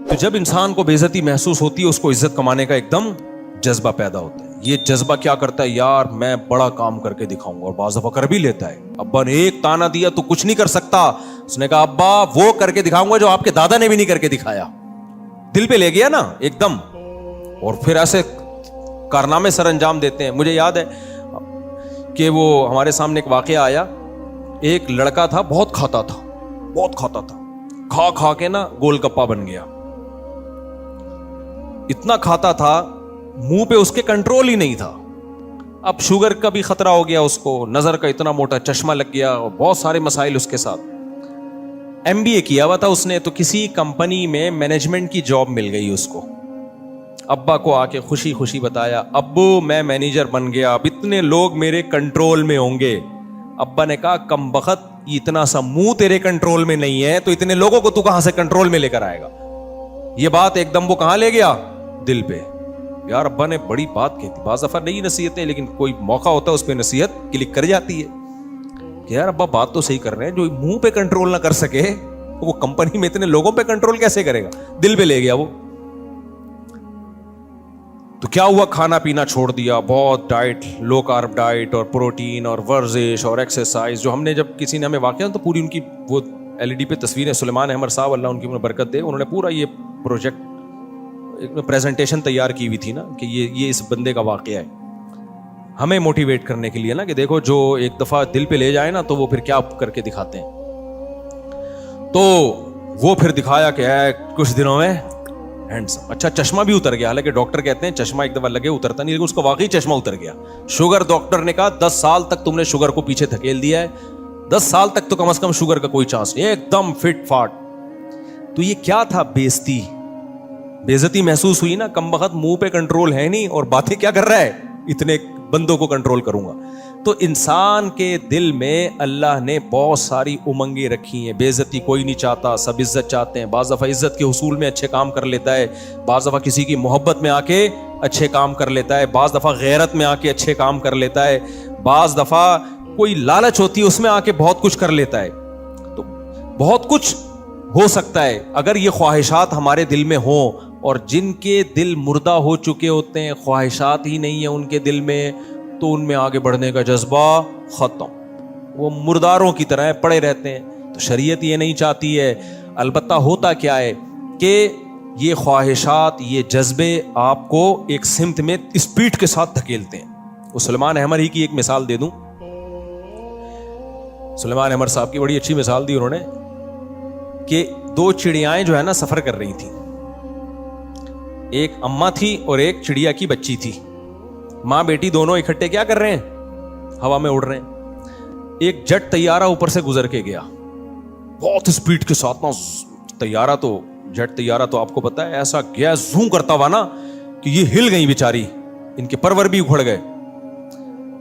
تو جب انسان کو بے عزتی محسوس ہوتی ہے اس کو عزت کمانے کا ایک دم جذبہ پیدا ہوتا ہے. یہ جذبہ کیا کرتا ہے, یار میں بڑا کام کر کے دکھاؤں گا, اور بعض دفعہ کر بھی لیتا ہے. ابا نے ایک تانا دیا تو کچھ نہیں کر سکتا, اس نے کہا ابا وہ کر کے دکھاؤں گا جو آپ کے دادا نے بھی نہیں کر کے دکھایا. دل پہ لے گیا نا ایک دم, اور پھر ایسے کارنامے سر انجام دیتے ہیں. مجھے یاد ہے کہ وہ ہمارے سامنے ایک واقعہ آیا. ایک لڑکا تھا, بہت کھاتا تھا, کھا کھا کے نا گول گپا بن گیا. اتنا کھاتا تھا منہ پہ اس کے کنٹرول ہی نہیں تھا. اب شوگر کا بھی خطرہ ہو گیا اس کو, نظر کا اتنا موٹا چشمہ لگ گیا, اور بہت سارے مسائل اس کے ساتھ. MBA کیا ہوا تھا اس نے, تو کسی کمپنی میں مینجمنٹ کی جاب مل گئی اس کو. ابا کو آ کے خوشی خوشی بتایا, ابو میں مینیجر بن گیا, اب اتنے لوگ میرے کنٹرول میں ہوں گے. ابا نے کہا کم بخت, اتنا سا منہ تیرے کنٹرول میں نہیں ہے تو اتنے لوگوں کو تو کہاں سے کنٹرول میں لے کر آئے گا. یہ بات ایک دم وہ کہاں لے گیا, دل پہ. یار ابا نے بڑی بات کہی تھی. بعض دفعہ نئی نصیحتیں, لیکن کوئی موقع ہوتا ہے اس پہ نصیحت کلک کر جاتی ہے کہ یار ابا بات تو صحیح کر رہے ہیں, جو منہ پہ کنٹرول نہ کر سکے وہ کمپنی میں اتنے لوگوں پہ کنٹرول کیسے کرے گا. دل پہ لے گیا وہ. تو کیا ہوا, کھانا پینا چھوڑ دیا, بہت ڈائٹ, لو کارب ڈائٹ, اور پروٹین اور ورزش اور ایکسرسائز. جو ہم نے, جب کسی نے ہمیں واقعہ تو پوری ان کی وہ LED پہ تصویریں, سلیمان احمد صاحب اللہ ان کی برکت دے, انہوں نے پورا یہ پروجیکٹ پریزنٹیشن تیار کی ہوئی تھی نا کہ یہ اس بندے کا واقعہ ہے, ہمیں موٹیویٹ کرنے کے لیے نا, کہ دیکھو جو ایک دفعہ دل پہ لے جائے نا تو وہ پھر کیا کر کے دکھاتے ہیں. تو وہ پھر دکھایا کہ ہے کچھ دنوں میں ہینڈسم. اچھا چشمہ بھی اتر گیا, حالانکہ ڈاکٹر کہتے ہیں چشمہ ایک دفعہ لگے اترتا نہیں, لیکن اس کو واقعی چشمہ اتر گیا. شوگر, ڈاکٹر نے کہا 10 سال تک تم نے شوگر کو پیچھے دھکیل دیا ہے, 10 سال تک تو کم از کم شوگر کا کوئی چانس نہیں, ایک دم فٹ فاٹ. تو یہ کیا تھا, بے عزتی محسوس ہوئی نا, کم بخت منہ پہ کنٹرول ہے نہیں اور باتیں کیا کر رہا ہے, اتنے بندوں کو کنٹرول کروں گا. تو انسان کے دل میں اللہ نے بہت ساری امنگیں رکھی ہیں. بے عزتی کوئی نہیں چاہتا, سب عزت چاہتے ہیں. بعض دفعہ عزت کے حصول میں اچھے کام کر لیتا ہے, بعض دفعہ کسی کی محبت میں آ کے اچھے کام کر لیتا ہے, بعض دفعہ غیرت میں آ کے اچھے کام کر لیتا ہے, بعض دفعہ کوئی لالچ ہوتی ہے اس میں آ کے بہت کچھ کر لیتا ہے. تو بہت کچھ ہو سکتا ہے اگر یہ خواہشات ہمارے دل میں ہوں. اور جن کے دل مردہ ہو چکے ہوتے ہیں, خواہشات ہی نہیں ہیں ان کے دل میں, تو ان میں آگے بڑھنے کا جذبہ ختم, وہ مرداروں کی طرح پڑے رہتے ہیں. تو شریعت یہ نہیں چاہتی ہے. البتہ ہوتا کیا ہے کہ یہ خواہشات, یہ جذبے آپ کو ایک سمت میں اسپیڈ کے ساتھ دھکیلتے ہیں. وہ سلیمان احمد ہی کی ایک مثال دے دوں. سلیمان احمد صاحب کی بڑی اچھی مثال دی انہوں نے کہ 2 چڑیائیں جو ہے نا سفر کر رہی تھیں. ایک اماں تھی اور ایک چڑیا کی بچی تھی. ماں بیٹی دونوں اکٹھے کیا کر رہے ہیں, ہوا میں اڑ رہے ہیں. ایک جٹ طیارہ اوپر سے گزر کے گیا بہت اسپیڈ کے ساتھ نا. طیارہ تو, جٹ طیارہ تو آپ کو پتا ہے ایسا گیا زوم کرتا ہوا نا کہ یہ ہل گئی بیچاری, ان کے پرور بھی اکھڑ گئے.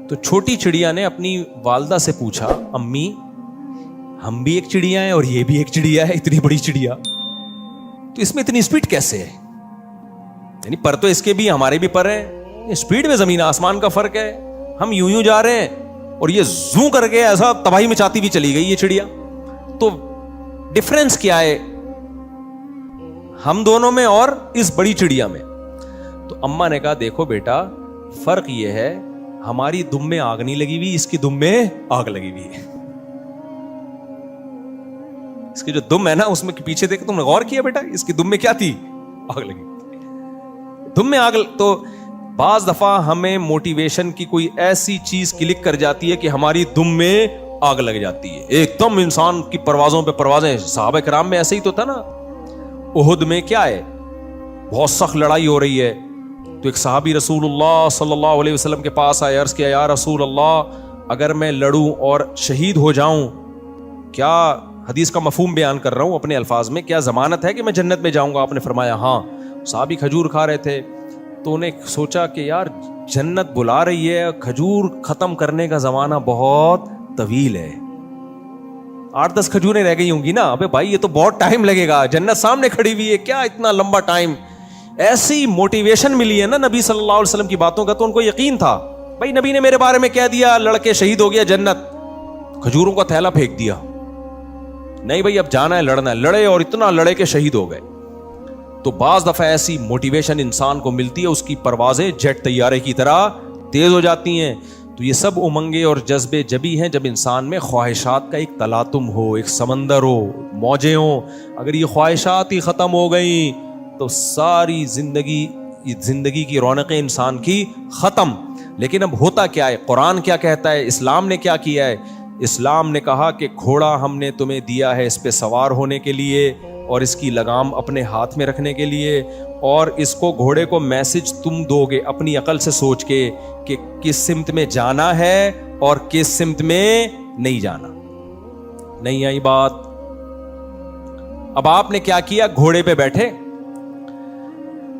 تو چھوٹی چڑیا نے اپنی والدہ سے پوچھا, امی ہم بھی ایک چڑیا ہیں اور یہ بھی ایک چڑیا ہے, اتنی بڑی چڑیا, تو اس میں اتنی اسپیڈ کیسے ہے؟ یعنی پر تو اس کے بھی ہمارے بھی پر ہیں, اسپیڈ میں زمین آسمان کا فرق ہے. ہم یوں جا رہے ہیں اور یہ زوں کر کے ایسا تباہی مچاتی بھی چلی گئی یہ چڑیا. تو ڈفرنس کیا ہے ہم دونوں میں اور اس بڑی چڑیا میں؟ تو اماں نے کہا دیکھو بیٹا, فرق یہ ہے ہماری دم میں آگ نہیں لگی ہوئی, اس کی دم میں آگ لگی ہوئی ہے. اس کی جو دم ہے نا اس میں پیچھے دیکھ, تم نے غور کیا بیٹا, اس کی دم میں کیا تھی, آگ لگی دم میں آگ. تو بعض دفعہ ہمیں موٹیویشن کی کوئی ایسی چیز کلک کر جاتی ہے کہ ہماری دم میں آگ لگ جاتی ہے, ایک دم انسان کی پروازوں پہ پروازیں. صحابہ کرام میں ایسے ہی تو تھا نا. احد میں کیا ہے, بہت سخت لڑائی ہو رہی ہے, تو ایک صحابی رسول اللہ صلی اللہ علیہ وسلم کے پاس آئے, عرض کیا یا رسول اللہ اگر میں لڑوں اور شہید ہو جاؤں, کیا, حدیث کا مفہوم بیان کر رہا ہوں اپنے الفاظ میں, کیا ضمانت ہے کہ میں جنت میں جاؤں گا؟ آپ نے فرمایا ہاں. صحابی کھجور کھا رہے تھے, تو انہیں سوچا کہ یار جنت بلا رہی ہے, کھجور ختم کرنے کا زمانہ بہت طویل ہے, 8-10 کھجوریں رہ گئی ہوں گی نا. ابے بھائی یہ تو بہت ٹائم لگے گا, جنت سامنے کھڑی ہوئی ہے, کیا اتنا لمبا ٹائم. ایسی موٹیویشن ملی ہے نا نبی صلی اللہ علیہ وسلم کی باتوں کا, تو ان کو یقین تھا بھائی نبی نے میرے بارے میں کہہ دیا لڑکے شہید ہو گیا جنت, کھجوروں کا تھیلا پھینک دیا, نہیں بھائی اب جانا ہے, لڑنا ہے, لڑے اور اتنا لڑے کہ شہید ہو گئے. تو بعض دفعہ ایسی موٹیویشن انسان کو ملتی ہے, اس کی پروازیں جیٹ طیارے کی طرح تیز ہو جاتی ہیں. تو یہ سب امنگیں اور جذبے جبھی ہیں جب انسان میں خواہشات کا ایک تلاطم ہو, ایک سمندر ہو, موجیں ہوں. اگر یہ خواہشات ہی ختم ہو گئیں تو ساری زندگی کی رونقیں انسان کی ختم. لیکن اب ہوتا کیا ہے, قرآن کیا کہتا ہے, اسلام نے کیا کیا ہے؟ اسلام نے کہا کہ گھوڑا ہم نے تمہیں دیا ہے اس پہ سوار ہونے کے لیے اور اس کی لگام اپنے ہاتھ میں رکھنے کے لیے, اور اس کو گھوڑے کو میسج تم دو گے اپنی عقل سے سوچ کے کہ کس سمت میں جانا ہے اور کس سمت میں نہیں جانا. نہیں آئی بات؟ اب آپ نے کیا کیا, گھوڑے پہ بیٹھے.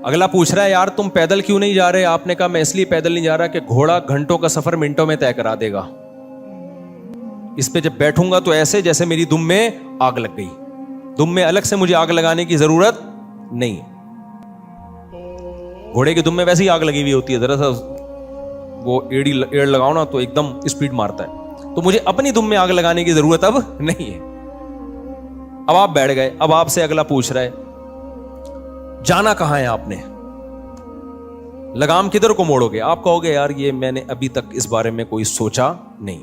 اگلا پوچھ رہا ہے یار تم پیدل کیوں نہیں جا رہے؟ آپ نے کہا میں اس لیے پیدل نہیں جا رہا کہ گھوڑا گھنٹوں کا سفر منٹوں میں طے کرا دے گا. اس پہ جب بیٹھوں گا تو ایسے جیسے میری دم میں آگ لگ گئی. دم میں الگ سے مجھے آگ لگانے کی ضرورت نہیں ہے. گھوڑے کی دم میں ویسے ہی آگ لگی ہوئی ہوتی ہے, ذرا سا وہ ایڑ لگاؤ نا تو ایک دم اسپیڈ مارتا ہے. تو مجھے اپنی دم میں آگ لگانے کی ضرورت اب نہیں ہے. اب آپ بیٹھ گئے. اب آپ سے اگلا پوچھ رہا ہے جانا کہاں ہے آپ نے, لگام کدھر کو موڑو گے؟ آپ کہو گے یار یہ میں نے ابھی تک اس بارے میں کوئی سوچا نہیں,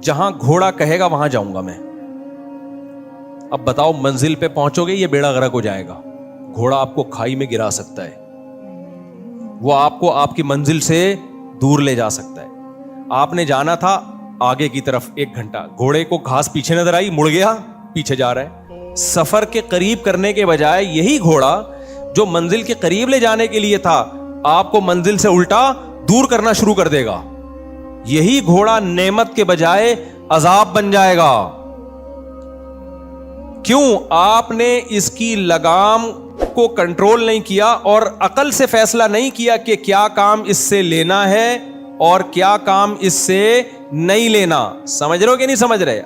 جہاں گھوڑا کہے گا وہاں جاؤں گا میں. اب بتاؤ منزل پہ پہنچو گے, یہ بیڑا غرق ہو جائے گا. گھوڑا آپ کو کھائی میں گرا سکتا ہے, وہ آپ کو آپ کی منزل سے دور لے جا سکتا ہے. آپ نے جانا تھا آگے کی طرف 1 گھنٹہ, گھوڑے کو گھاس پیچھے نظر آئی, مڑ گیا, پیچھے جا رہا ہے. سفر کے قریب کرنے کے بجائے یہی گھوڑا جو منزل کے قریب لے جانے کے لیے تھا آپ کو منزل سے الٹا دور کرنا شروع کر دے گا. یہی گھوڑا نعمت کے بجائے عذاب بن جائے گا. کیوں؟ آپ نے اس کی لگام کو کنٹرول نہیں کیا اور عقل سے فیصلہ نہیں کیا کہ کیا کام اس سے لینا ہے اور کیا کام اس سے نہیں لینا. سمجھ رہے ہو کہ نہیں سمجھ رہے؟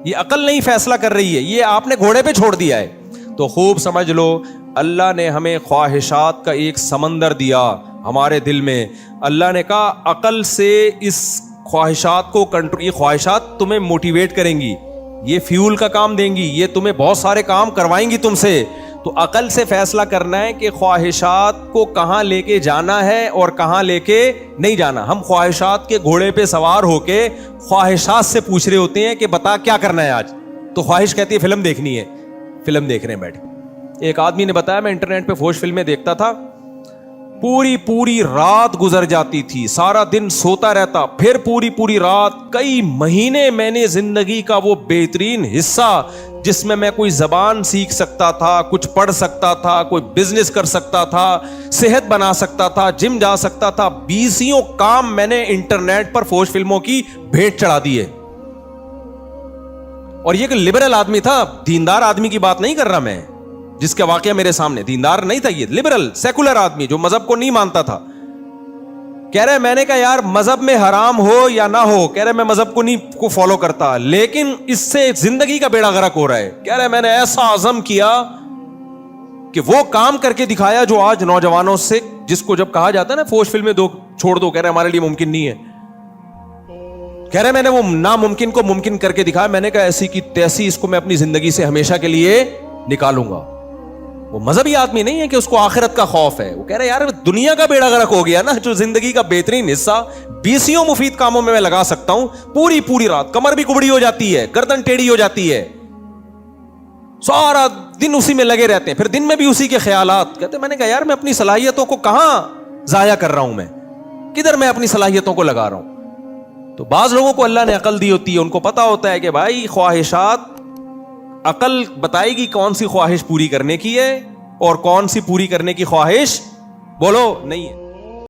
یہ عقل نہیں فیصلہ کر رہی ہے, یہ آپ نے گھوڑے پہ چھوڑ دیا ہے. تو خوب سمجھ لو, اللہ نے ہمیں خواہشات کا ایک سمندر دیا ہمارے دل میں. اللہ نے کہا عقل سے اس خواہشات کو کنٹرول, یہ خواہشات تمہیں موٹیویٹ کریں گی, یہ فیول کا کام دیں گی, یہ تمہیں بہت سارے کام کروائیں گی تم سے. تو عقل سے فیصلہ کرنا ہے کہ خواہشات کو کہاں لے کے جانا ہے اور کہاں لے کے نہیں جانا. ہم خواہشات کے گھوڑے پہ سوار ہو کے خواہشات سے پوچھ رہے ہوتے ہیں کہ بتا کیا کرنا ہے آج. تو خواہش کہتی ہے فلم دیکھنی ہے, فلم دیکھ رہے ہیں بیٹھ. ایک آدمی نے بتایا میں انٹرنیٹ پہ فوش فلمیں دیکھتا تھا, پوری رات گزر جاتی تھی, سارا دن سوتا رہتا, پھر پوری رات, کئی مہینے میں نے زندگی کا وہ بہترین حصہ جس میں میں کوئی زبان سیکھ سکتا تھا, کچھ پڑھ سکتا تھا, کوئی بزنس کر سکتا تھا, صحت بنا سکتا تھا, جم جا سکتا تھا, 20 کام میں نے انٹرنیٹ پر فوش فلموں کی بھیٹ چڑھا دی ہے. اور یہ کہ لبرل آدمی تھا, دیندار آدمی کی بات نہیں کر رہا میں, جس کا واقعہ میرے سامنے دیندار نہیں تھا, یہ لبرل سیکولر آدمی جو مذہب کو نہیں مانتا تھا. کہہ رہے میں نے کہا یار مذہب میں حرام ہو یا نہ ہو, کہہ رہے میں مذہب کو نہیں کو فالو کرتا, لیکن اس سے زندگی کا بیڑا غرق ہو رہا ہے. کہہ رہے میں نے ایسا عزم کیا کہ وہ کام کر کے دکھایا جو آج نوجوانوں سے, جس کو جب کہا جاتا ہے نا فوش فلمیں دو چھوڑ دو, کہہ رہے ہمارے لیے ممکن نہیں ہے. کہہ رہے میں نے وہ ناممکن کو ممکن کر کے دکھایا. میں نے کہا ایسی کی تیسی اس کو میں اپنی زندگی سے ہمیشہ کے لیے نکالوں گا. وہ مذہبی آدمی نہیں ہے کہ اس کو آخرت کا خوف ہے, وہ کہہ رہے یار دنیا کا بیڑا غرق ہو گیا نا, جو زندگی کا بہترین حصہ 20 مفید کاموں میں لگا سکتا ہوں, پوری رات کمر بھی کبڑی ہو جاتی ہے, گردن ٹیڑھی ہو جاتی ہے, سارا دن اسی میں لگے رہتے ہیں, پھر دن میں بھی اسی کے خیالات. کہتے میں نے کہا یار میں اپنی صلاحیتوں کو کہاں ضائع کر رہا ہوں, میں کدھر میں اپنی صلاحیتوں کو لگا رہا ہوں. تو بعض لوگوں کو اللہ نے عقل دی ہوتی ہے, ان کو پتا ہوتا ہے کہ بھائی خواہشات, عقل بتائے گی کون سی خواہش پوری کرنے کی ہے اور کون سی پوری کرنے کی خواہش بولو نہیں ہے.